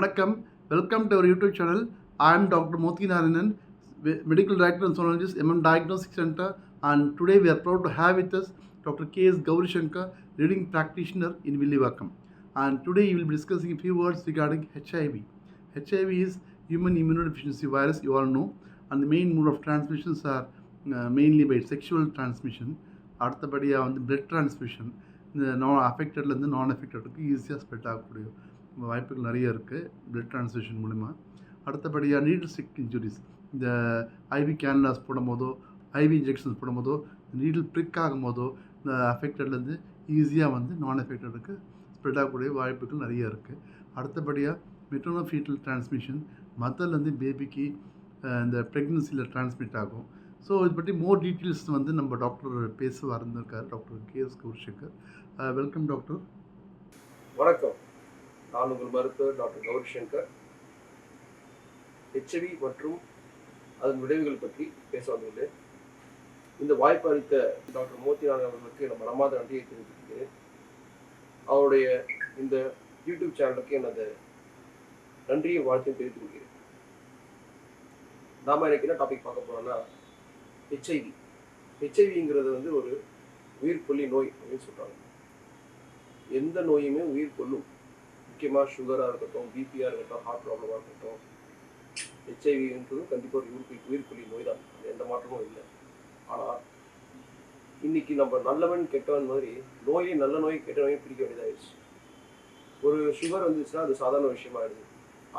Vanakkam, welcome to our YouTube channel. I am Dr. Moti Narayanan, Medical Director and Zoologist, Diagnostic Center, and today we are proud to have with us Dr. K.S. Gaurishankar, leading practitioner in Villivakam. And today we will be discussing a few words regarding HIV. HIV is human immunodeficiency virus, you all know, and the main mode of transmissions are mainly by sexual transmission. அடுத்தபடியாக வந்து blood transmission இந்த அஃபெக்டட்லேருந்து நான் அஃபெக்டடுக்கு ஈஸியாக spread ஆகக்கூடிய வாய்ப்புகள் நிறைய இருக்குது blood transmission மூலிமா. அடுத்தபடியாக நீடில் ஸ்டிக் இன்ஜுரிஸ், இந்த ஐவி கேன்லாஸ் போடும் போதோ ஐவி இன்ஜெக்ஷன்ஸ் போடும் போதோ நீடில் ப்ரிக் ஆகும் போதோ இந்த அஃபெக்டட்லேருந்து ஈஸியாக வந்து நான் அஃபெக்டடுக்கு ஸ்ப்ரெட் ஆகக்கூடிய வாய்ப்புகள் நிறைய இருக்குது. அடுத்தபடியாக மெட்டர்னோஃபீட்டல் டிரான்ஸ்மிஷன், மதர்லேருந்து பேபிக்கு இந்த ப்ரெக்னன்சியில் டிரான்ஸ்மிட் ஆகும். ஸோ இது பற்றி மோர் டீட்டெயில்ஸ் வந்து நம்ம டாக்டர் பேச வந்திருக்கார், doctor K.S. Gowrishankar. Welcome doctor. வணக்கம், நான் உங்கள் மருத்துவர் டாக்டர் கௌரிசங்கர். HIV மற்றும் அதன் விளைவுகள் பற்றி பேச வந்துள்ளேன். இந்த வாய்ப்பு அளித்த டாக்டர் மோத்தி நாராயணன் அவர்களுக்கு நம்ம மனமார்ந்த நன்றியை தெரிவித்துக்கிறேன். அவருடைய இந்த யூடியூப் சேனலுக்கு எனது நன்றியும் வாழ்த்தையும் தெரிவித்துக் கொள்கிறேன். நாம எனக்கு என்ன டாபிக் பார்க்க போறோம்னா ஹெச்ஐவிங்கிறது வந்து ஒரு உயிர்கொல்லி நோய் அப்படின்னு சொல்கிறாங்க. எந்த நோயுமே உயிர் கொல்லும். முக்கியமாக சுகராக இருக்கட்டும், பிபியாக இருக்கட்டும், ஹார்ட் ப்ராப்ளமாக இருக்கட்டும், ஹெச்ஐவின்றது கண்டிப்பாக ஒரு உயிர்கொல்லி நோய் தான், எந்த மாற்றமும் இல்லை. ஆனால் இன்னைக்கு நம்ம நல்லவன் கெட்டவன் மாதிரி நோயை நல்ல நோய் கெட்ட நோயை பிரிக்க வேண்டியதாகிடுச்சு. ஒரு சுகர் வந்துச்சுன்னா அது சாதாரண விஷயமாயிடுது.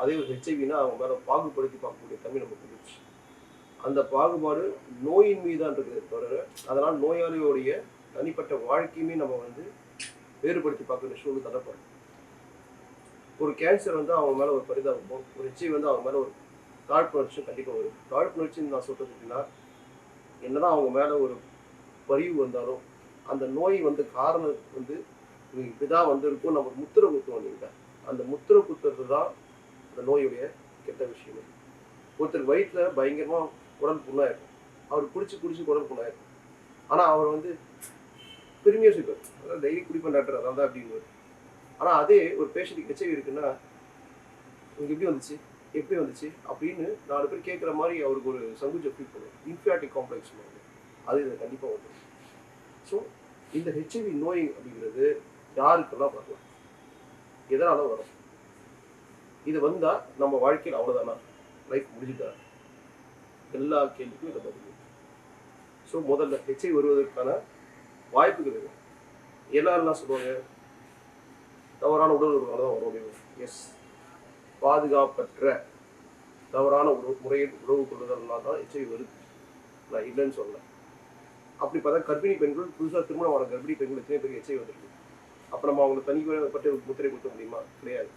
அதே ஒரு ஹெச்ஐவினா அவங்க மேலே பாகுபடுத்தி பார்க்கக்கூடிய தன்மை நமக்கு வந்துடுச்சு. அந்த பாகுபாடு நோயின் மீது தான் இருக்குது தவிர, அதனால் நோயாளியோடைய தனிப்பட்ட வாழ்க்கையுமே நம்ம வந்து வேறுபடுத்தி பார்க்குற சூழ்நிலை தரப்படும். ஒரு கேன்சர் வந்து அவங்க மேலே ஒரு பரிதாபம், ஒரு ஹெச்ஐவி வந்து அவங்க மேலே ஒரு காழ்ப்புணர்ச்சியும் கண்டிப்பாக வரும். காழ்ப்புணர்ச்சின்னு நான் சொல்கிறது அப்படின்னா, என்னதான் அவங்க மேலே ஒரு பரிவு வந்தாலும் அந்த நோய் வந்து காரணம் வந்து இப்படிதான் வந்திருக்கும் நம்ம முத்திரை குத்துவோம் இல்லைங்களா, அந்த முத்திரை குத்துறது தான் அந்த நோயுடைய கெட்ட விஷயம். ஒருத்தர் வயிற்றில் பயங்கரமாக உடல் புண்ணாயிருக்கும், அவர் குடிச்சு உடல் புண்ணாயிருக்கும். ஆனால் அவர் வந்து பெருமையாக சொல்லுவார், அதாவது டெய்லி குடிப்பேன் டாக்டர், அதான் தான் அப்படின்னு. ஆனால் அதே ஒரு பேஷண்ட்டுக்கு ஹெச்ஐவி இருக்குன்னா, உங்களுக்கு எப்படி வந்துச்சு அப்படின்னு 4 பேர் கேட்குற மாதிரி அவருக்கு ஒரு சங்குஜ ஃபீல் பண்ணுவார், இன்ஃபியாட்டிக் காம்ப்ளெக்ஸ் மாதிரி. அது இதில் கண்டிப்பாக வரும். ஸோ இந்த ஹெச்ஐவி நோய் அப்படிங்கிறது யாருக்கெல்லாம் வரலாம், எதனால வரும், இது வந்தால் நம்ம வாழ்க்கையில் அவ்வளோதானா, லைஃப் முடிஞ்சுட்டா, எல்லா கேள்விக்கும் இதை பதில். ஸோ முதல்ல ஹெச்ஐவி வருவதற்கான வாய்ப்புகள் இருக்கும். எல்லாரும் சொல்லுவாங்க தவறான உடல் உறவுகளை தான் வரும். எஸ், பாதுகாப்பற்ற தவறான முறையில் உறவு கொள்ளுதல்னால தான் ஹெச்ஐவி வருது, நான் இல்லைன்னு சொல்லலை. அப்படி பார்த்தா கர்ப்பிணி பெண்கள், புதுசாக திருமணமான கர்ப்பிணி பெண்கள் எத்தனை பேருக்கு ஹெச்ஐவி வந்துருக்கு. அப்போ நம்ம அவங்க தனிப்பட்ட முத்திரை கொடுக்க முடியுமா? கிடையாது.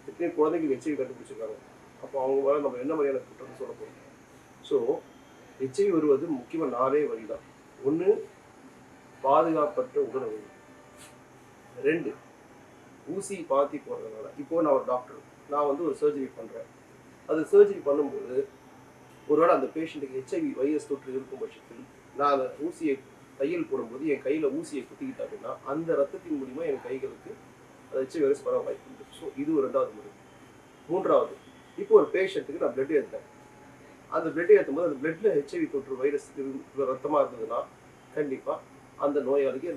எத்தனை குழந்தைங்களுக்கு ஹெச்ஐவி கண்டுபிடிச்சிருக்காங்க. அப்போ அவங்க மேலே நம்ம என்ன மாதிரியான குற்றத்தை சொல்ல போகிறோம்? ஸோ ஹெச்ஐவி வருவது முக்கியமாக 4 வழி தான். 1, பாதுகாப்பற்ற உடல். 2, ஊசி பாத்தி போடுறதுனால. இப்போது நான் ஒரு டாக்டர், நான் வந்து ஒரு சர்ஜரி பண்ணுறேன். அது சர்ஜரி பண்ணும்போது ஒருவேளை அந்த பேஷண்ட்டுக்கு ஹெச்ஐவி வைரஸ் தொற்று இருக்கும் பட்சத்தில் நான் அந்த ஊசியை கையில் போடும்போது என் கையில் ஊசியை குத்திக்கிட்டேன் அப்படின்னா அந்த ரத்தத்தின் மூலிமா என் கைகளுக்கு அந்த ஹெச்ஐவி வைரஸ் வர வாய்ப்பு உண்டு. ஸோ இது ஒரு 2வது முறை. 3வது, இப்போ ஒரு பேஷண்ட்டுக்கு நான் பிளட் ஏற்றுறேன். அந்த பிளட் ஏற்றும் போது அந்த பிளட்டில் ஹெச்ஐவி தொற்று வைரஸ் ரத்தமாக இருந்ததுன்னா கண்டிப்பாக அந்த நோயாளிக்கு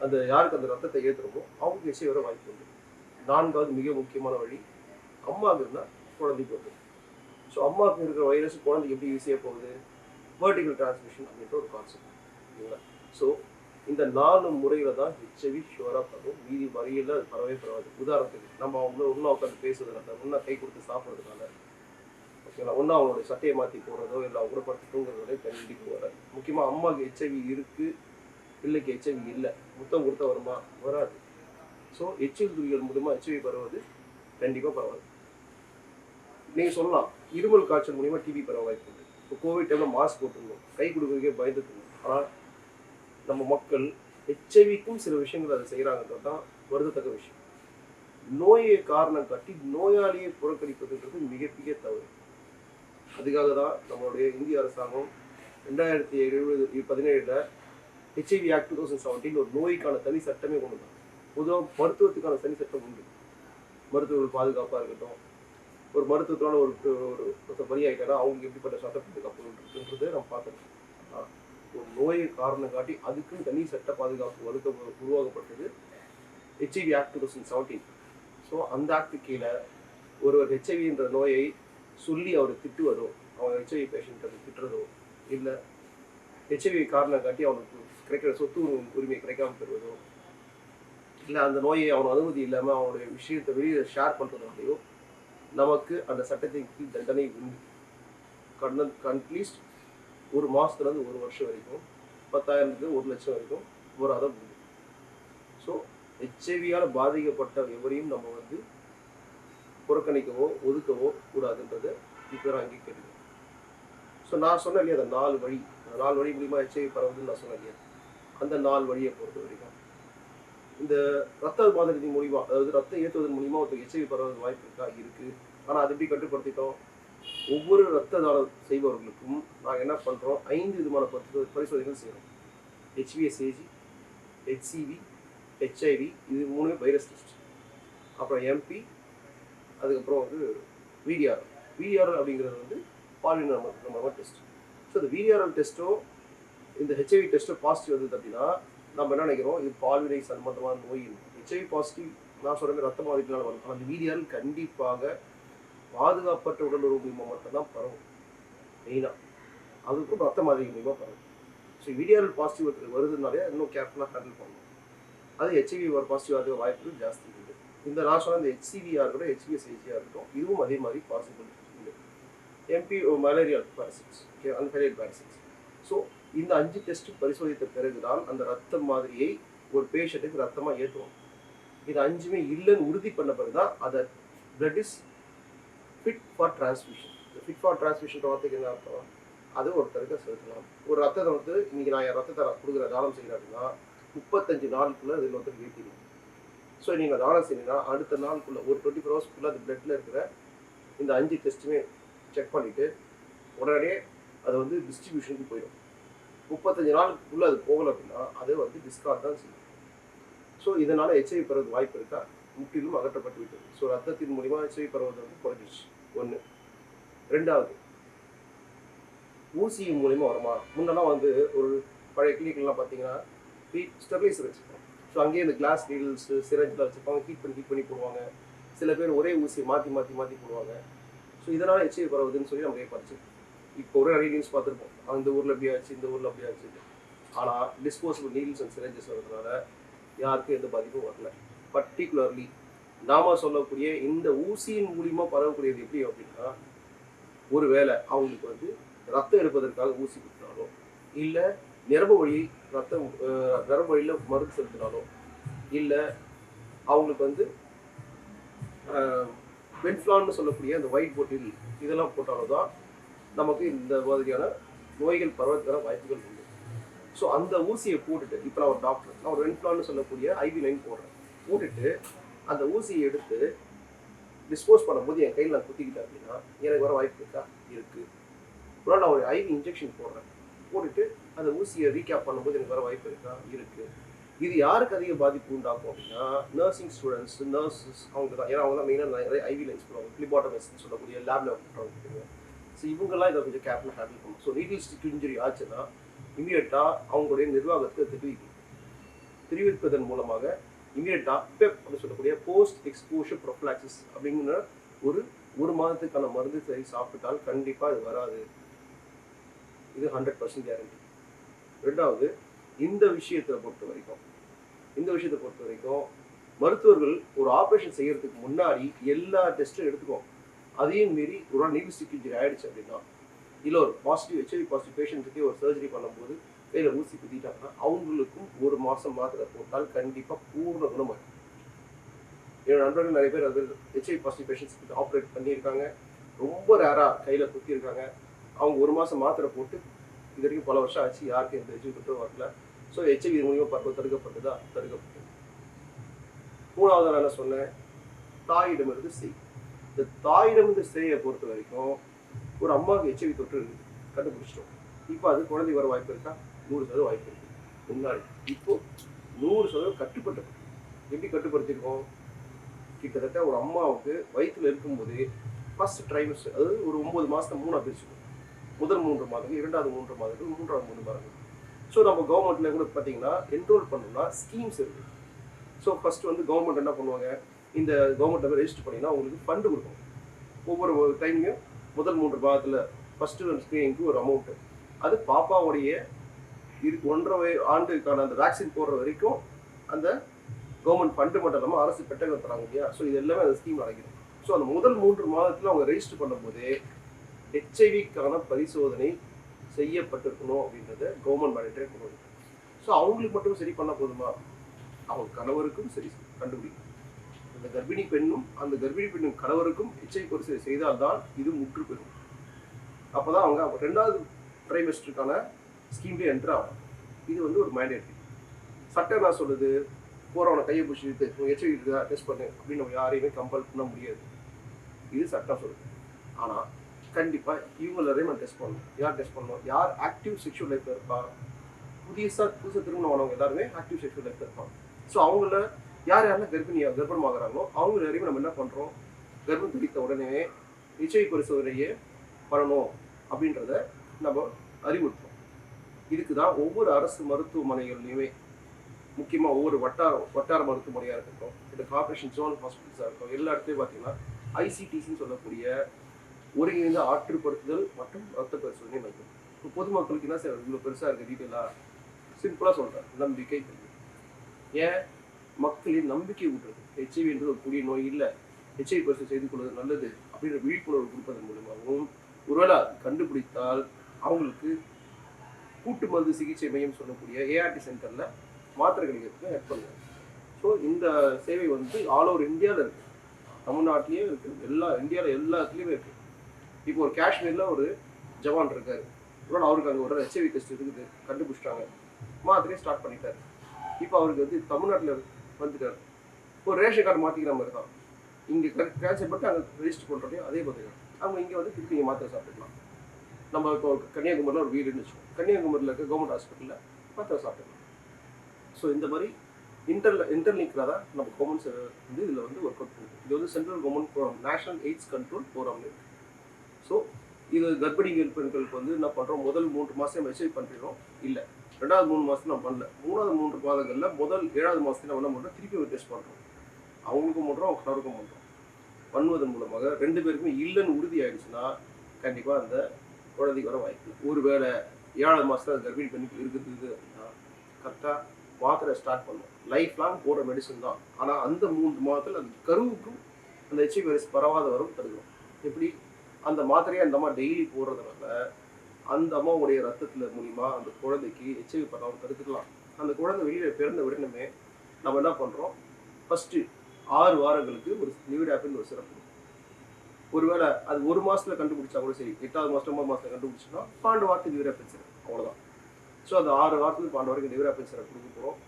அந்த யாருக்கு அந்த ரத்தத்தை ஏற்றுறமோ அவங்களுக்கு ஹெச்ஐவி வர வாய்ப்பு உண்டு. 4வது மிக முக்கியமான வழி, அம்மாவுக்கு இருந்தால் குழந்தைக்கு வருது. ஸோ அம்மாவுக்கு இருக்கிற வைரஸ் குழந்தைக்கு எப்படி ஈஸியாக போகுது? வெர்டிகல் டிரான்ஸ்மிஷன் அப்படின்ற ஒரு கான்செப்ட் இல்லைங்களா. ஸோ இந்த 4 முறையில் தான் ஹெச்ஐவி ஷுவராக பரவும். மீதி வரையில் அது பரவாது. உதாரணத்துக்கு நம்ம அவங்க ஒன்றா உட்காந்து பேசுறதுனால, ஒன்றா கை கொடுத்து சாப்பிட்றதுனால, ஓகேங்களா, ஒன்றா அவங்களோட சட்டையை மாற்றி போடுறதோ இல்லை அவங்க படுத்து தூங்குறதோ கண்டிப்பாக வராது. முக்கியமாக அம்மாவுக்கு ஹெச்ஐவி இருக்குது, பிள்ளைக்கு ஹெச்ஐவி இல்லை, முத்தம் கொடுத்தா வருமா? வராது. ஸோ எச்சில் துளிகள் மூலமாக ஹெச்ஐவி பரவுவது கண்டிப்பாக பரவாது. நீங்கள் சொல்லலாம் இருமல் காய்ச்சல் மூலிமா டிபி பரவ வாய்ப்பு உண்டு. இப்போ கோவிட் டைமில் மாஸ்க் போட்டுருந்தோம், கை கொடுக்குறதுக்கே பயந்துட்டு. ஆனால் நம்ம மக்கள் ஹெச்ஐவிக்கும் சில விஷயங்கள் அதை செய்கிறாங்கன்றது தான் வருத்தத்தக்க விஷயம். நோயை காரணம் காட்டி நோயாளியை புறக்கணிப்பதுன்றது மிகப்பெரிய தவறு. அதுக்காக தான் நம்மளுடைய இந்திய அரசாங்கம் 2017 ஹெச்ஐவி ஆக்ட் 2017 ஒரு நோய்க்கான தனி சட்டமே கொண்டு வந்தாங்க. பொதுவாக மருத்துவத்துக்கான தனி சட்டம் உண்டு. மருத்துவர்கள் பாதுகாப்பாக இருக்கட்டும், ஒரு மருத்துவத்தினால ஒருத்தர் பலியாயிட்டாரா அவங்களுக்கு எப்படிப்பட்ட சட்டத்துக்கு அப்புறம் இருக்குன்றது நம்ம பார்த்துருக்கோம். ஒரு நோயை காரணம் காட்டி அதுக்குன்னு தனி சட்ட பாதுகாப்பு உருவாக்கப்பட்டது ஹெச்ஐவி ஆக்ட் 2017. ஸோ அந்த ஆக்டு கீழே ஒருவர் ஹெச்ஐவின்ற நோயை சொல்லி அவரை திட்டுவதோ, அவன் ஹெச்ஐவி பேஷண்ட்டை திட்டுறதோ, இல்லை ஹெச்ஐவி காரணம் காட்டி அவனுக்கு கிடைக்கிற சொத்து உரிமை கிடைக்காம பெறுவதோ, இல்லை அந்த நோயை அவன் அனுமதி இல்லாமல் அவனுடைய விஷயத்தை வெளியே ஷேர் பண்ணுறதுனாலையோ நமக்கு அந்த சட்டத்தின் கீழ் தண்டனை உண்டு. அட்லீஸ்ட் ஒரு மாதத்துலேருந்து ஒரு வருஷம் வரைக்கும் 10,000 1 லட்சம் வரைக்கும் ஒரு அதை உண்டு. ஸோ ஹெச்ஐவியால் பாதிக்கப்பட்ட எவரையும் நம்ம வந்து புறக்கணிக்கவோ ஒதுக்கவோ கூடாதுன்றதை இப்போ நான் அங்கே கேட்டுக்கிறேன். ஸோ நான் சொன்னேன் இல்லையா, அந்த 4 வழி மூலிமா ஹெச்ஐவி பரவுதுன்னு நான் சொன்னேன் இல்லையா, அந்த 4 வழியை பொறுத்த வரைக்கும் இந்த ரத்த மாதிரி மூலிமா, அதாவது ரத்தம் ஏற்றுவதன் மூலிமா ஒருத்தர் ஹெச்ஐவி பரவுவது வாய்ப்பு இருக்கா? இருக்குது. ஆனால் அது எப்படி கட்டுப்படுத்திட்டோம்? ஒவ்வொரு ரத்த தானம் செய்பவர்களுக்கும் நாங்கள் என்ன பண்ணுறோம், 5 விதமான பரிசோதனைகள் செய்கிறோம். ஹெச்விஎஸ்ஏஜி, ஹெச்சிவி, ஹெச்ஐவி, இது 3 வைரஸ் டெஸ்ட். அப்புறம் எம்பி, அதுக்கப்புறம் வந்து விடிஆர்எல் அப்படிங்கிறது வந்து பாலின நம்பர் டெஸ்ட். ஸோ இந்த விடிஆர்எல் டெஸ்ட்டோ இந்த ஹெச்ஐவி டெஸ்ட்டோ பாசிட்டிவ் வந்தது அப்படின்னா நம்ம என்ன நினைக்கிறோம், இது பால்வினை சம்பந்தமான நோய். ஹெச்ஐவி பாசிட்டிவ் நான் சொல்கிற ரத்த பாதிப்பினால வரும். ஆனால் அந்த விடிஆர்எல் கண்டிப்பாக பாதுகாப்பற்ற உடல் உறவு மூலியமாக மட்டும்தான் பரவும். மெயினாக அதுக்கும் ரத்த மாதிரி மூலியமாக பரவும். ஸோ விடிஆர்எல் பாசிட்டிவ் வருதுனாலே இன்னும் கேர்ஃபுல்லாக ஹேண்டில் பண்ணணும். அது ஹெச்ஐவி பாசிட்டிவ் ஆகிற வாய்ப்புகள் ஜாஸ்தி இருக்குது. இந்த நான் சொன்ன இந்த ஹெச்சிவியாக இருக்கட்டும், ஹெச்விஎஸ்ஏஜியாக இருக்கட்டும், இதுவும் அதே மாதிரி பாசிபிள் இருக்குது. MP malaria parasites, anopheline parasites. So இந்த 5 டெஸ்ட்டு பரிசோதித்த பிறகுதான் அந்த ரத்த மாதிரியை ஒரு பேஷண்ட்டுக்கு ரத்தமாக ஏற்றுவோம். இது 5மே இல்லைன்னு உறுதி பண்ண பிறகு தான் அதை blood is fit for transfusion. இந்த ஃபிட் ஃபார் டிரான்ஸ்ஃபியூஷன் வார்த்தைக்கு என்ன அர்த்தம்? அது ஒருத்தருக்கு செலுத்தலாம். ஒரு ரத்தத்தை வந்து இன்றைக்கி நான் என் ரத்தத்தை கொடுக்குற தானம் செய்கிறேன் அப்படின்னா 35 நாளுக்குள்ளே அதில் ஒருத்தருக்கு ஏற்றிடும். ஸோ நீங்கள் தானம் செய்யணும்னா அடுத்த நாளுக்குள்ளே ஒரு 24 ஹவர்ஸ்க்குள்ளே அது பிளட்டில் இருக்கிற இந்த 5 டெஸ்ட்டுமே செக் பண்ணிவிட்டு உடனே அது வந்து டிஸ்ட்ரிபியூஷனுக்கு போயிடும். 35 நாளுக்குள்ளே அது போகலை அப்படின்னா அது வந்து டிஸ்கார்ட் தான் செய்யும். ஸோ இதனால் ஹெச்ஐவி பரவுவது வாய்ப்பு இருக்கா? முற்றிலும் அகற்றப்பட்டு விட்டது. ஸோ ரத்தத்தின் மூலிமா ஹெச்ஐவி பரவுவது வந்து குறைஞ்சிச்சு. 1. 2வது, ஊசி மூலிமா வருமா? முன்னெல்லாம் வந்து ஒரு பழைய கிளினிக்லாம் பார்த்தீங்கன்னா ஸ்டெர்லைசர் வச்சுருப்பாங்க. ஸோ அங்கேயே இந்த கிளாஸ் நீடில்ஸ் சிரஞ்சில் வச்சுருப்பாங்க, ஹீட் பண்ணி போடுவாங்க. சில பேர் ஒரே ஊசியை மாற்றி போடுவாங்க. ஸோ இதனால் ஹெச்ஐவி பரவுதுன்னு சொல்லி நம்ம படிச்சு இப்போ ஒரு நிறைய நியூஸ் பார்த்துருப்போம். அந்த ஊரில் எப்படி ஆச்சு, இந்த ஊரில் அப்படி ஆச்சு. ஆனால் டிஸ்போசபிள் நீடில்ஸ் அண்ட் சிரஞ்சஸ் வரதுனால யாருக்கும் எந்த பாதிப்பும் வரல. பர்டிகுலர்லி நாம சொல்லக்கூடிய இந்த ஊசியின் மூலிமா பரவக்கூடியது எப்படி அப்படின்னா, ஒரு வேளை அவங்களுக்கு வந்து ரத்தம் எடுப்பதற்காக ஊசி கொடுத்தாலோ, இல்லை நரம்பு வழியில் மருந்து செலுத்தினாலோ, இல்லை அவங்களுக்கு வந்து வென்ஃப்ளான்னு சொல்லக்கூடிய அந்த ஒயிட் போட்டில் இதெல்லாம் போட்டாலும் தான் நமக்கு இந்த மாதிரியான நோய்கள் பரவதுக்கான வாய்ப்புகள் உண்டு. ஸோ அந்த ஊசியை போட்டுட்டு, இப்போ நான் ஒரு டாக்டர், நான் ஒரு வென்ஃப்ளான்னு சொல்லக்கூடிய IV லைன் போடுறேன். போட்டுட்டு அந்த ஊசியை எடுத்து டிஸ்போஸ் பண்ணும்போது என் கையில் நான் குத்திக்கிட்டேன் அப்படின்னா எனக்கு வர வாய்ப்பு இருக்கா? இருக்குது. ஒரு நான் ஒரு IV இன்ஜெக்ஷன் போடுறேன். போட்டுட்டு அந்த ஊசியை ரீகேப் பண்ணும்போது எனக்கு வர வாய்ப்பு இருக்கா? இருக்குது. இது யாருக்கு அதிக பாதிப்பு உண்டாகும் அப்படின்னா நர்சிங் ஸ்டூடெண்ட்ஸ், நர்சஸ், அவங்க தான். ஏன்னா அவங்க தான் மெயினாக நிறைய IV லைன்ஸ் போடுவாங்க. பிளிபாட்டமிஸ்ட்னு சொல்லக்கூடிய லேபில் பண்ணுறாங்க. ஸோ இவங்கெல்லாம் இதை கொஞ்சம் கேர்ஃபுல்லாக ஹேண்டில் பண்ணணும். ஸோ நீடில் ஸ்டிக் இன்ஜுரி ஆச்சுன்னா இமீடியட்டாக அவங்களுடைய நிர்வாகத்துக்கு தெரிவிப்பதன் மூலமாக இமீடியட்டாக PEP அப்படின்னு சொல்லக்கூடிய போஸ்ட் எக்ஸ்போஷர் ப்ரொஃபிலாக்சிஸ் அப்படிங்கிற ஒரு மாதத்துக்கான மருந்து சரி சாப்பிட்டால் கண்டிப்பாக இது வராது. இது 100% கேரண்டி. 2வது, இந்த விஷயத்தை பொறுத்த வரைக்கும் மருத்துவர்கள் ஒரு ஆப்ரேஷன் செய்யறதுக்கு முன்னாடி எல்லா டெஸ்ட்டும் எடுத்துக்குவோம். அதையும் மீறி ஒரு நீடில் ஸ்டிக் இன்ஜுரி ஆயிடுச்சு அப்படின்னா, இல்லை ஒரு ஹெச்ஐவி பாசிட்டிவ் பேஷண்ட்டுக்கே ஒரு சர்ஜரி பண்ணும்போது கையில் ஊசி குத்திட்டாங்கன்னா அவங்களுக்கும் 1 மாதம் மாத்திரை போட்டால் கண்டிப்பாக பூர்ண குணமாகும். என்னோட நண்பர்கள் நிறைய பேர் அது ஹெச்ஐவி பாசிட்டிவ் பேஷண்ட்ஸ்க்கு ஆப்ரேட் பண்ணியிருக்காங்க. ரொம்ப ரேராக கையில் குத்திருக்காங்க. அவங்க 1 மாதம் மாத்திரை போட்டு இது வரைக்கும் பல வருஷம் ஆச்சு, யாருக்கும் எந்த ஹெச்ஐவி தொற்றும் வரல. ஸோ ஹெச்ஐவி மூலியமாக தடுக்கப்பட்டது. 3வது நான் என்ன சொன்னேன், தாயிடமிருந்து செய். இந்த தாயிடமிருந்து செய்யை பொறுத்த வரைக்கும் ஒரு அம்மாவுக்கு ஹெச்ஐவி தொற்று கண்டுபிடிச்சிட்டோம். இப்போ அது குழந்தை வர வாய்ப்பு இருக்கா? 100% வாய்ப்பு இருக்கு. முன்னாடி இப்போ 100% கட்டுப்படுத்தப்படும். எப்படி கட்டுப்படுத்திருக்கோம்? கிட்டத்தட்ட ஒரு அம்மாவுக்கு வயிற்றுல இருக்கும்போது ஃபர்ஸ்ட் ட்ரைமஸ்டர், அதாவது ஒரு 9 மாதத்தை 3ஆக பிரிச்சுக்கணும். முதல் 3 மாதங்கள், இரண்டாவது 3 மாதங்கள், மூன்றாவது 3 மாதங்கள். ஸோ நம்ம கவர்மெண்ட்டில் கூட பார்த்தீங்கன்னா என்ரோல் பண்ணணும்னா ஸ்கீம்ஸ் இருக்குது. ஸோ ஃபஸ்ட்டு வந்து கவர்மெண்ட் என்ன பண்ணுவாங்க, இந்த கவர்மெண்ட்டில் ரெஜிஸ்டர் பண்ணிங்கன்னா உங்களுக்கு ஃபண்டு கொடுக்கும். ஒவ்வொரு டைம்லையும் முதல் 3 மாதத்தில் ஃபஸ்ட்டு ஸ்க்ரீனிங்க்கு ஒரு அமௌண்ட்டு, அது பாப்பாவுடைய 1.5 ஆண்டுக்கான அந்த வேக்சின் போடுற வரைக்கும் அந்த கவர்மெண்ட் ஃபண்டு மட்டும் இல்லாமல் அரசு பெட்டகம் தராங்க இல்லையா. ஸோ இது எல்லாமே அந்த ஸ்கீம் அடங்கிடும். ஸோ அந்த முதல் 3 மாதத்தில் அவங்க ரெஜிஸ்டர் பண்ணும்போதே ஹெச்ஐவிக்கான பரிசோதனை செய்யப்பட்டிருக்கணும் அப்படின்றத கவர்மெண்ட் மேனிட்டே கொண்டு வந்து. ஸோ அவங்களுக்கு மட்டும் சரி பண்ண போதுமா, அவங்க கணவருக்கும் சரி கண்டுபிடிக்கும். அந்த கர்ப்பிணி பெண்ணும் அந்த கர்ப்பிணி பெண்ணும் கணவருக்கும் ஹெச்ஐவி பரிசோதனை செய்தால்தான் இது முற்று பெறும். அப்போ தான் அவங்க 2வது ட்ரைமெஸ்டருக்கான ஸ்கீம்லேயே என்ட்ரு ஆகும். இது வந்து ஒரு மேண்டேட்ரி. சட்டம் என்ன சொல்லுது, போகிறவனை கையை பிடிச்சிட்டு ஹெச்ஐவி இருக்குதா டெஸ்ட் பண்ணு அப்படின்னு நம்ம யாரையுமே கம்பல் பண்ண முடியாது. இது சட்டம் சொல்லுது. ஆனால் கண்டிப்பாக இவங்க எல்லாரையும் நான் டெஸ்ட் பண்ணணும். யார் டெஸ்ட் பண்ணணும், யார் ஆக்டிவ் செக்ஷுவல் லைஃப்பில் இருப்பா, புதுசாக திருமணம் ஆனவங்க எல்லாருமே ஆக்டிவ் செக்ஷுவல் லைஃப்பில் இருப்பாங்க. ஸோ அவங்கள யாரெல்லாம் கர்ப்பமாகறாங்களோ அவங்க எல்லாரையும் நம்ம என்ன பண்ணுறோம், கர்ப்பம் தெரிவித்த உடனே ஹெச்ஐவி பரிசோதனையே பண்ணணும் அப்படின்றத நம்ம அறிவுறுத்துறோம். இதுக்கு தான் ஒவ்வொரு அரசு மருத்துவமனைகள்லையுமே, முக்கியமாக ஒவ்வொரு வட்டார மருத்துவமனையாக இருக்கட்டும், இந்த கார்பரேஷன் ஜோன் ஹாஸ்பிட்டல்ஸாக இருக்கட்டும், எல்லா இடத்துலையும் பார்த்தீங்கன்னா ஐசிடிசின்னு சொல்லக்கூடிய ஒருங்கிணைந்த ஆற்றுப்படுத்துதல் மற்றும் ரத்த பரிசோதனை மையம். இப்போ பொதுமக்களுக்கு என்ன சார் இவ்வளோ பெருசாக இருக்குது டீட்டெயிலாக, சிம்பிளாக சொல்கிறேன், நம்பிக்கை கல்வி. ஏன் மக்களின் நம்பிக்கை ஊட்டுறது, ஹெச்ஐவின்றது ஒரு கூடிய நோய் இல்லை, ஹெச்ஐவி பரிசோதனை செய்து கொள்வது நல்லது அப்படின்ற விழிப்புணர்வு கொடுப்பதன் மூலமாகவும், ஒருவேளை கண்டுபிடித்தால் அவங்களுக்கு கூட்டு மருந்து சிகிச்சை மையம் சொல்லக்கூடிய ஏஆர்டி சென்டரில் மாத்திரை கிடைக்கிறதுக்கு ஹெல்ப் பண்ணுவாங்க. ஸோ இந்த சேவை வந்து ஆல் ஓவர் இந்தியாவில் இருக்குது, தமிழ்நாட்டிலேயே இருக்குது, இந்தியாவில் எல்லா இடத்துலையுமே இருக்குது. இப்போ ஒரு காஷ்மீரில் ஒரு ஜவான் இருக்கார், அவருக்கு அங்கே ஒரு ஹெச்ஐவி டெஸ்ட் இருக்குது, கண்டுபிடிச்சிட்டாங்க, மாத்திரையே ஸ்டார்ட் பண்ணிட்டார். இப்போ அவருக்கு வந்து தமிழ்நாட்டில் வந்துட்டார். ஒரு ரேஷன் கார்டு மாற்றிக்கிற மாதிரி தான், இங்கே கேன்சல் பண்ணிட்டு அங்கே ரெஜிஸ்டர் பண்ணுறதையும் அதே மாதிரி தான். அவங்க இங்கே வந்து திருப்பி இங்கே மாத்திரை சாப்பிட்டுக்கலாம். நம்ம இப்போ கன்னியாகுமரியில் ஒரு வீடுன்னு வச்சுக்கோம், கன்னியாகுமரியில் இருக்க கவர்மெண்ட் ஹாஸ்பிட்டலில் மாத்திரை சாப்பிட்டுக்கலாம். ஸோ இந்த மாதிரி இன்டர்லிங்காக தான் நம்ம கவர்மெண்ட்ஸ் வந்து இதில் வந்து ஒர்க் அவுட் பண்ணுது. இது வந்து central government programme, national AIDS control programme இருக்குது. ஸோ இது கர்ப்பிணிகள் பெண்களுக்கு வந்து என்ன பண்ணுறோம், முதல் 3 மாதம் மெசேஜ் பண்ணுறோம் இல்லை, 2வது 3 மாதத்துல நம்ம பண்ணல, 3வது 3 மாதங்களில் முதல் 7வது மாதத்துல நம்ம என்ன பண்ணுறோம், திருப்பி ஒரு டெஸ்ட் பண்ணுறோம். அவங்களுக்கும் பண்ணுறோம், அவங்க கணவருக்கும் பண்ணுறோம். பண்ணுவதன் மூலமாக 2 பேருக்குமே இல்லைன்னு உறுதி ஆயிடுச்சுன்னா கண்டிப்பாக அந்த குழந்தைக்கு வர வாய்ப்பு. ஒருவேளை 7வது மாதத்தில் அது கர்ப்பிணி பெண்ணுக்கு இருக்குது அப்படின்னா கரெக்டாக மாத்திரை ஸ்டார்ட் பண்ணும். லைஃப் லாங் போடுற மெடிசன் தான். ஆனால் அந்த 3 மாதத்தில் அந்த கருவுக்கும் அந்த ஹெச்ஐவி வைரஸ் பரவாத வரும் தடுக்கணும். எப்படி, அந்த மாத்திரையை அந்த அம்மா டெய்லி போடுறதுனால அந்த அம்மாவுடைய ரத்தத்தில் மூலிமா அந்த குழந்தைக்கு ஹெச்ஐவி பரவாமல் தடுத்துக்கலாம். அந்த குழந்தை வெளியில் பிறந்த உடனே நம்ம என்ன பண்ணுறோம், ஃபஸ்ட்டு 6 வாரங்களுக்கு ஒரு நியூடாப்பின் ஒரு சிறப்பு. ஒருவேளை அது 1 மாதத்தில் கண்டுபிடிச்சா கூட சரி, 8வது மாதம் 9 மாதத்தில் கண்டுபிடிச்சோன்னா 12 வாரத்துக்கு நியூடாப்பின் சிறப்பு, அவ்வளோதான். ஸோ அந்த 6 வாரத்துக்கு 12 வரைக்கும் நியூடாப்பின் சிறப்பு கொடுக்க போகிறோம்.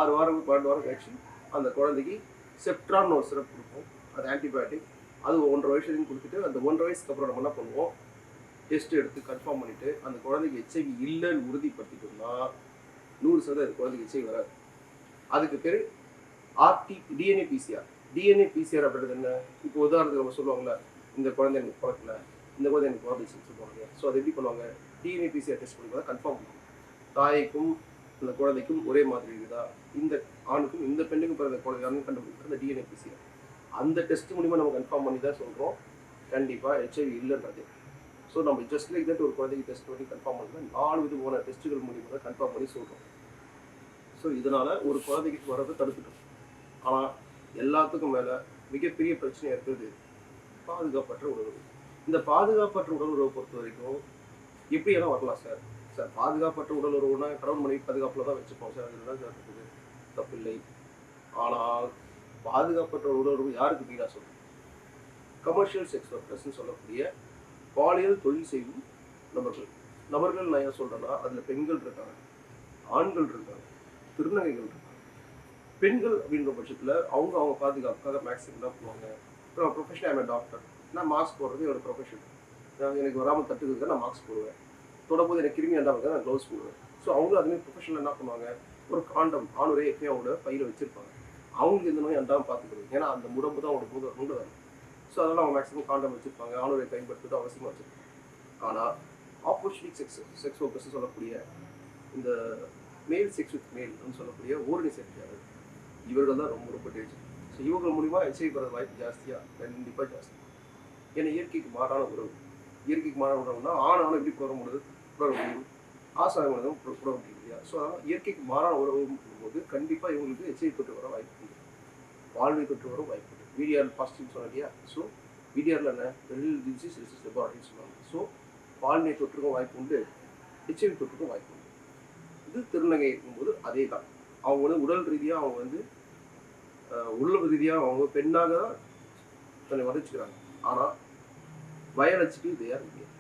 6 வாரம் 12 வாரம் கழிச்சு அந்த குழந்தைக்கு செப்ட்ரான்னு ஒரு சிறப்பு கொடுப்போம், அது ஆன்டிபயோட்டிக். அது 1.5 வயசு வரைக்கும் கொடுத்துட்டு அந்த 1.5 வயசுக்கு அப்புறம் நம்ம என்ன பண்ணுவோம், டெஸ்ட் எடுத்து கன்ஃபார்ம் பண்ணிவிட்டு அந்த குழந்தைக்கு ஹெச்ஐவி இல்லைன்னு உறுதிப்படுத்திட்டோம்னா 100% அந்த குழந்தைக்கு ஹெச்ஐவி வராது. அதுக்கு பேர் டிஎன்ஏ பிசிஆர் அப்படின்றது என்ன, இப்போ உதாரணத்துக்கு நம்ம சொல்லுவாங்களே, இந்த குழந்தை எனக்கு பிறக்கல, இந்த குழந்தை எனக்கு பிறந்துச்சுன்னு சொல்லுவாங்க. ஸோ அது எப்படி பண்ணுவாங்க, டிஎன்ஏ பிசிஆர் டெஸ்ட் பண்ணி தான் கன்ஃபார்ம் பண்ணுவாங்க. தாய்க்கும் அந்த குழந்தைக்கும் ஒரே மாதிரி இருக்குதா, இந்த ஆணுக்கும் இந்த பெண்ணுக்கும் பிறந்த குழந்தைன்னு கண்டுபிடிக்கிறது அந்த டிஎன்ஏ பிசிஆர். அந்த டெஸ்ட் மூலிமா நம்ம கன்ஃபார்ம் பண்ணி தான் சொல்கிறோம் கண்டிப்பாக ஹெச்ஐவி இல்லைன்றது. ஸோ நம்ம ஜஸ்ட் லைக் தட் ஒரு குழந்தைக்கு டெஸ்ட் பண்ணி கன்ஃபார்ம் பண்ணி 4 விதமான டெஸ்ட்டுகள் மூலிமா தான் கன்ஃபார்ம் பண்ணி சொல்கிறோம். ஸோ இதனால் ஒரு குழந்தைக்கு வர்றதை தடுத்துட்டோம். ஆனால் எல்லாத்துக்கும் மேலே மிகப்பெரிய பிரச்சனையாக இருக்கிறது பாதுகாப்பற்ற உடலுறவு. இந்த பாதுகாப்பற்ற உடலுறவை பொறுத்த வரைக்கும் எப்படியெல்லாம் வரலாம் சார், பாதுகாப்பற்ற உடலுறவுனா கணவன் மனைவி பாதுகாப்பில் தான் வச்சுப்போம் சார், அது தான் சார் இருக்குது, தப்பில்லை. ஆனால் பாதுகாப்பற்ற உடலுறவு யாருக்கு தீரா சொல்லுங்கள், கமர்ஷியல் செக்ஸ் ஒர்க்கர்ஸ்ன்னு சொல்லக்கூடிய பாலியல் தொழில் செய்யும் நபர்கள் நான் ஏன் சொல்கிறேன்னா, அதில் பெண்கள் இருக்காங்க, ஆண்கள் இருக்காங்க, திருநங்கைகள் இருக்காங்க. பெண்கள் அப்படின்ற பட்சத்தில் அவங்க பாதுகாப்புக்காக மேக்ஸிமம் தான் போவாங்க. அப்புறம் ப்ரொஃபஷனல் ஐம் டாக்டர், நான் மாஸ்க் போடுறது என்னோட ப்ரொஃபஷன், எனக்கு வராமல் தட்டுக்கிறதுக்கு நான் மாஸ்க் போடுவேன், தொடர்போது எனக்கு கிருமி அண்டாமல் நான் க்ளவுஸ் போடுவேன். ஸோ அவங்களும் அதுமாதிரி ப்ரொஃபஷனில் என்ன பண்ணுவாங்க, ஒரு காண்டம் ஆணுரை எப்பயும் அவங்களோட பையில் வச்சுருப்பாங்க. அவங்களுக்கு இந்த நோய் அண்டாமல் பார்த்துக்கிறது, ஏன்னா அந்த உடம்பு தான் அவங்களோட மூலதனம். ஸோ அதனால் அவங்க மேக்ஸிமம் காண்டம் வச்சுருப்பாங்க, ஆணுரை பயன்படுத்துறது அவசியமாக வச்சுருப்பாங்க. ஆனால் ஆப்போசிட்டிக் செக்ஸ் ஒர்க்கர்ஸ் சொல்லக்கூடிய இந்த மேல் செக்ஸ் வித் மேல்னு சொல்லக்கூடிய ஓரணி சேர்க்கையாளர், இவர்கள் தான் ரொம்ப ரொம்ப டேஞ்சர். ஸோ இவங்க மூலிமா எச்ஐவி வர வாய்ப்பு ஜாஸ்தியாக, கண்டிப்பாக ஜாஸ்தி. ஏன்னா இயற்கைக்கு மாறான உறவு. இயற்கைக்கு மாறான உறவுனா ஆணான எப்படி புணர முடியும், ஆசாயம் புணர முடியும் இல்லையா? ஸோ அதனால் இயற்கைக்கு மாறான உறவு போது கண்டிப்பாக இவங்களுக்கு எச்ஐவி தொற்று வர வாய்ப்பு உண்டு, வாழ்நோய் தொற்று வர வாய்ப்பு உண்டு. விடிஆர் பாசிட்டிவ் சொன்ன இல்லையா? ஸோ விடிஆரில் என்ன டிசீஸ் ரெசிஸ்ட் லெபார்டரின்னு சொல்லுவாங்க. ஸோ வாழ்நோய் தொற்றுக்கும் வாய்ப்பு உண்டு, எச்ஐவி தொற்றுக்கும் வாய்ப்பு உண்டு. இது திருநங்கை இருக்கும்போது அதே தான். அவங்க வந்து உடல் ரீதியாக அவங்க வந்து உள்ள ரீதியாக அவங்க பெண்ணாக தான் தன்னை வரைச்சிக்கிறாங்க. ஆனால் பயாலஜிக்கு தே ஆர் மேல்.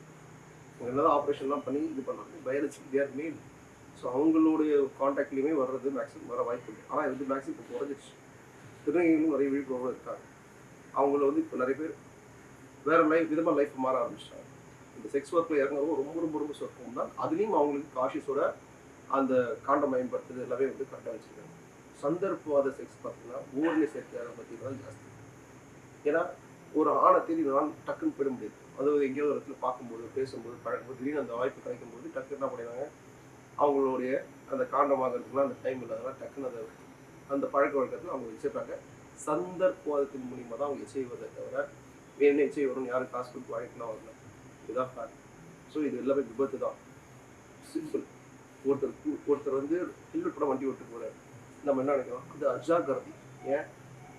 அவங்க என்னதான் ஆப்ரேஷன்லாம் பண்ணி இது பண்ணாங்க, பயாலஜிக்கு தே ஆர் மேல். ஸோ அவங்களுடைய கான்டாக்ட்லேயுமே வர்றது மேக்ஸிமம் வர வாய்ப்பு இல்லை. ஆனால் இது வந்து மேக்ஸிமம் இப்போ குறைஞ்சிருச்சு. திருநங்கைகளும் நிறைய விழிப்புணர்வு இருக்காங்க. அவங்கள வந்து இப்போ நிறைய பேர் வேறு விதமாக லைஃப் மாற ஆரம்பிச்சிட்டாங்க. இந்த செக்ஸ் ஒர்க்கில் இறங்குறவங்க ரொம்ப ரொம்ப ரொம்ப சொற்பம் தான். அதுலேயும் அவங்களுக்கு காஷியஸோட அந்த காண்டம் பயன்படுத்துறது எல்லாமே வந்து கரெக்டாக வச்சுருக்காங்க. சந்தர்ப்பவாத செக்ஸ் பார்த்தீங்கன்னா ஓரணி சேர்க்கையாளர் பார்த்தீங்கன்னா ஜாஸ்தி. ஏன்னா ஒரு ஆணை தேடி நான் டக்குன்னு போயிட முடியாது. அதாவது எங்கேயோ ஒரு இடத்துல பார்க்கும்போது, பேசும்போது, பழகும்போது, திடீர்னு அந்த வாய்ப்பு கிடைக்கும்போது டக்குன்னு என்ன பண்ணிடுவாங்க, அவங்களுடைய அந்த காண்டமாகிறதுக்குலாம் அந்த டைம் இல்லாதனால டக்குன்னு அந்த பழக்க வழக்கத்தில் அவங்க வச்சுருக்காங்க. சந்தர்ப்பவாதத்தின் மூலியமாக தான் அவங்க எச்செய்வதை தவிர வேணும் எச்செய் வரும்னு யாரும் காசு கொடுத்து வாங்கிக்கலாம் வரல. இதுதான் ஃபேக்ட். ஸோ இது எல்லாமே விபத்து தான். சிம்பிள். ஒருத்தர் வந்து ஹெல்மெட் போட வண்டி ஓட்டு போகிறார், நம்ம என்ன நினைக்கிறோம், அது அஜாக்கிரதை. ஏன்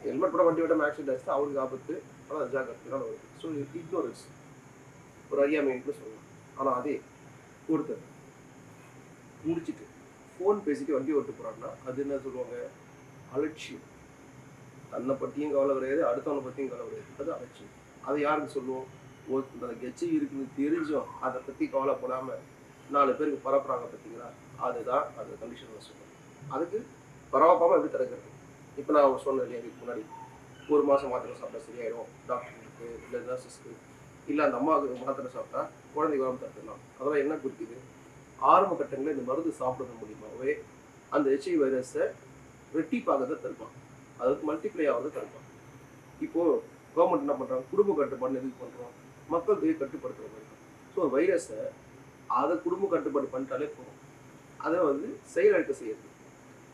ஹெல்மெட் போட வண்டி ஓட்ட ஆக்சிடென்ட் ஆச்சு, அவருக்கு ஆபத்து, ஆனால் அஜாக்கிரதைனால வருது. ஸோ இக்னோரன்ஸ், ஒரு அறியாமைன்னு சொல்லலாம். ஆனால் அதே ஒருத்தர் முடிச்சுட்டு ஃபோன் பேசிட்டு வண்டி ஓட்டு போகிறாருன்னா அது என்ன சொல்லுவாங்க, அலட்சியம். தன்னை பற்றியும் கவலை கிடையாது, அடுத்தவனை பற்றியும் கவலை கிடையாது, அது அலட்சியம். அதை யாருக்கு சொல்லுவோம், அந்த எச்ஐவி இருக்குன்னு தெரிஞ்சும் அதை பற்றி கவலைப்படாமல் 4 பேருக்கு பரப்புறாங்க பார்த்தீங்களா, அதுதான் அந்த கண்டிஷனில் சொல்லுவோம். அதுக்கு பரவாயில்லாமல் எப்படி தடுக்கிறது? இப்போ நான் சொன்னேன் இல்லையா, இதுக்கு முன்னாடி 1 மாதம் மாத்திரை சாப்பிட்டா சரியாயிடும், டாக்டருக்கு இல்லை நர்ஸஸ்க்கு, இல்லை அந்த அம்மாவுக்கு மாத்திரை சாப்பிட்டா குழந்தைக்கு வராமல் தடுத்துடலாம். அதெல்லாம் என்ன குறிக்குது, ஆரம்ப கட்டங்களில் இந்த மருந்து சாப்பிடுறது மூலியமாகவே அந்த எச்ஐவி வைரஸை ரெட்டிப்பாகிறத தடுப்பான், அதுக்கு மல்டிப்ளை ஆகிறத தடுப்பான். இப்போது கவர்மெண்ட் என்ன பண்ணுறாங்க, குடும்ப கட்டுப்பாடு எதுக்கு பண்ணுறோம், மக்கள் தொகை கட்டுப்படுத்துகிற மாதிரி. ஸோ வைரஸை அதை குடும்ப கட்டுப்பாடு பண்ணிட்டாலே போதும். அதை வந்து செயலிழக்க செய்யுது.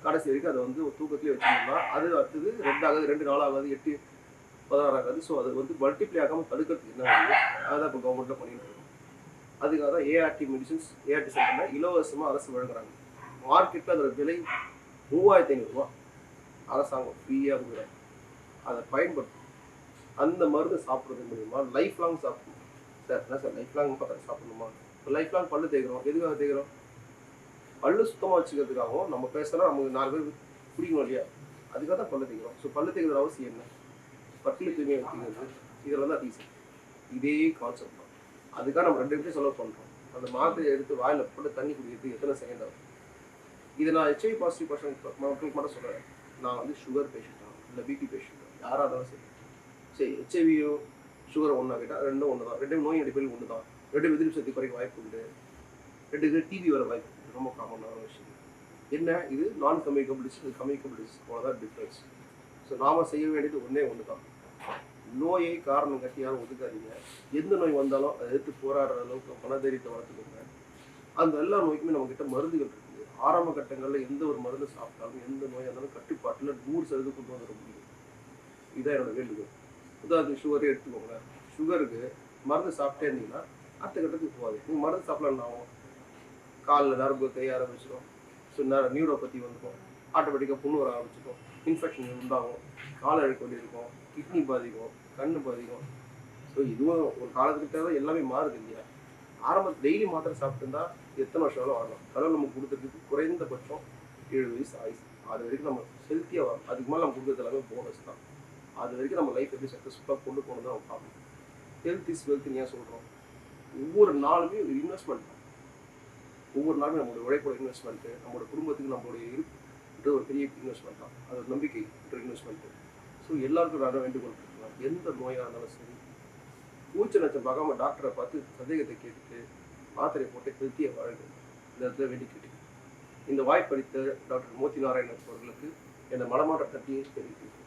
கடைசி வரைக்கும் அதை வந்து ஒரு தூக்கத்திலே வச்சுருந்தோம்னா அது அடுத்தது 2 ஆகாது, 2 நாள் ஆகாது, 8 16 ஆகாது. ஸோ அது வந்து மல்டிப்ளை ஆகாமல் தடுக்கிறதுக்கு என்ன ஆகுது, அதான் இப்போ கவர்மெண்ட்டில் பண்ணிட்டு இருக்கோம். அதுக்காக தான் ஏஆர்டி மெடிசன்ஸ், ஏஆர்டி சென்டரில் இலவசமாக அரசு வழங்குறாங்க. மார்க்கெட்டில் அதோட விலை 3500 ரூபா, அரசாங்கம் ஃப்ரீயாக கொடுக்குறாங்க. அதை பயன்படுத்தும். அந்த மருந்து சாப்பிட்றது மூலிமா லைஃப் லாங் சாப்பிடணும். சார் என்ன சார் லைஃப் லாங் சாப்பிடணுமா? லைஃப் லாங் பல்லு தேய்க்கிறோம், எதுக்காக தேய்க்கிறோம், பல்லு சுத்தமாக வச்சுக்கிறதுக்காகவும். நம்ம பேசினா நமக்கு 4 பேர் பிடிக்கணும் இல்லையா, அதுக்காக தான் பல்லு தேய்க்கிறோம். ஸோ பல்லு தேய்க்கிற அவசியம் என்ன, பல்லு தூய்மையை வச்சுக்கிறது, இதெல்லாம் தான் ரீசன். இதே கான்செப்ட் தான். அதுக்காக நம்ம 2 நிமிஷம் செலவு பண்ணுறோம். அந்த மாத்திரையை எடுத்து வாயில் போட்டு தண்ணி குடிக்கிறது எத்தனை செகண்ட் ஆகும். இதை நான் ஹெச்ஐவி பாசிட்டிவ் மக்களுக்கு மட்டும் சொல்கிறேன். நான் வந்து சுகர் பேஷண்ட்டாக இல்லை பிபி பேஷண்ட்டாக யாராக இருந்தாலும் சரி ஹெச்ஐவியும் சுகரை ஒன்றா கேட்டால் ரெண்டும் ஒன்று தான். 2 நோய் அடிப்படையில் ஒன்று தான். 2 எதிர்ப்பு சக்தி குறைக்க வாய்ப்பு உண்டு, 2 டிவி வர வாய்ப்பு உண்டு. ரொம்ப காமனான விஷயம் என்ன, இது நான் கம்யூனிகபிள் டிசீஸ், இது கம்யூனிகபிள் டிசீஸ், அவ்வளோதான் டிஃப்ரென்ஸ். ஸோ நாம் செய்ய வேண்டியது ஒன்று தான். நோயை காரணம் கட்டி யாரும் ஒதுக்காதீங்க. எந்த நோய் வந்தாலும் அதை எடுத்து போராடுற அளவுக்கு மனதைரியத்தை வளர்த்துக்கோங்க. அந்த எல்லா நோய்க்குமே நம்மக்கிட்ட மருந்துகள் இருக்குது. ஆரம்ப கட்டங்களில் எந்த ஒரு மருந்து சாப்பிட்டாலும் எந்த நோயாக இருந்தாலும் கட்டுப்பாட்டில் 100% கொண்டு வந்துட முடியும். இதுதான் என்னோட வேண்டுகோள். உதாரணத்துக்கு சுகரே எடுத்துக்கோங்க. சுகருக்கு மருந்து சாப்பிட்டே இருந்தீங்கன்னா அடுத்த கட்டத்துக்கு போகாது. நீங்கள் மருந்து சாப்பிடலாம் ஆகும், காலில் நரம்பு கைய ஆரம்பிச்சிடும். ஸோ நியூரோபதி வந்துடும், ஆட்டோமேட்டிக்காக புண்ணு வர ஆரம்பிச்சிடும், இன்ஃபெக்ஷன் உண்டாகும், கால் அழுக்க வேண்டி இருக்கும், கிட்னி பாதிக்கும், கண்ணு பாதிக்கும். ஸோ இதுவும் ஒரு காலத்துக்கு தேவை, எல்லாமே மாறுது இல்லையா. ஆரம்பத்தில் டெய்லி மாத்திரை சாப்பிட்டுருந்தா எத்தனை வருஷம் வரலாம். கடவுள் நமக்கு கொடுத்துருக்கு குறைந்தபட்சம் 70 வயசு ஆயுசு. அது வரைக்கும் நம்ம ஹெல்த்தியாக வரும். அதுக்கு மேலே நம்ம கொடுக்குறது எல்லாமே போனஸ் தான். அது வரைக்கும் நம்ம லைஃப் எப்படி சக்ஸஸ்ஃபுல்லாக கொண்டு போகணும் தான் நம்ம பார்க்கணும். ஹெல்த் இஸ் வெல்த்னு ஏன் சொல்கிறோம், ஒவ்வொரு நாளுமே ஒரு இன்வெஸ்ட்மெண்ட் தான். ஒவ்வொரு நாளுமே நம்மளுடைய உழைப்போட இன்வெஸ்ட்மெண்ட்டு, நம்மளோட குடும்பத்துக்கு நம்மளுடைய இருப்புன்றது ஒரு பெரிய இன்வெஸ்ட்மெண்ட் தான். அது ஒரு நம்பிக்கை இன்வெஸ்ட்மெண்ட்டு. ஸோ எல்லாருக்கும் நான் வேண்டுகோள் இருக்கலாம், எந்த நோயாக இருந்தாலும் சரி பூச்சி நச்சம் பார்க்காம டாக்டரை பார்த்து சந்தேகத்தை கேட்டுட்டு மாத்திரை போட்டு ஹெல்த்தியாக வாழுங்க. இந்த இடத்துல வேண்டி கேட்டுக்கிறேன். இந்த வாய்ப்பளித்த டாக்டர் மோத்தி நாராயணன் அவர்களுக்கு என்னை மனமாற்ற தட்டியை தெரிவிக்கிறேன்.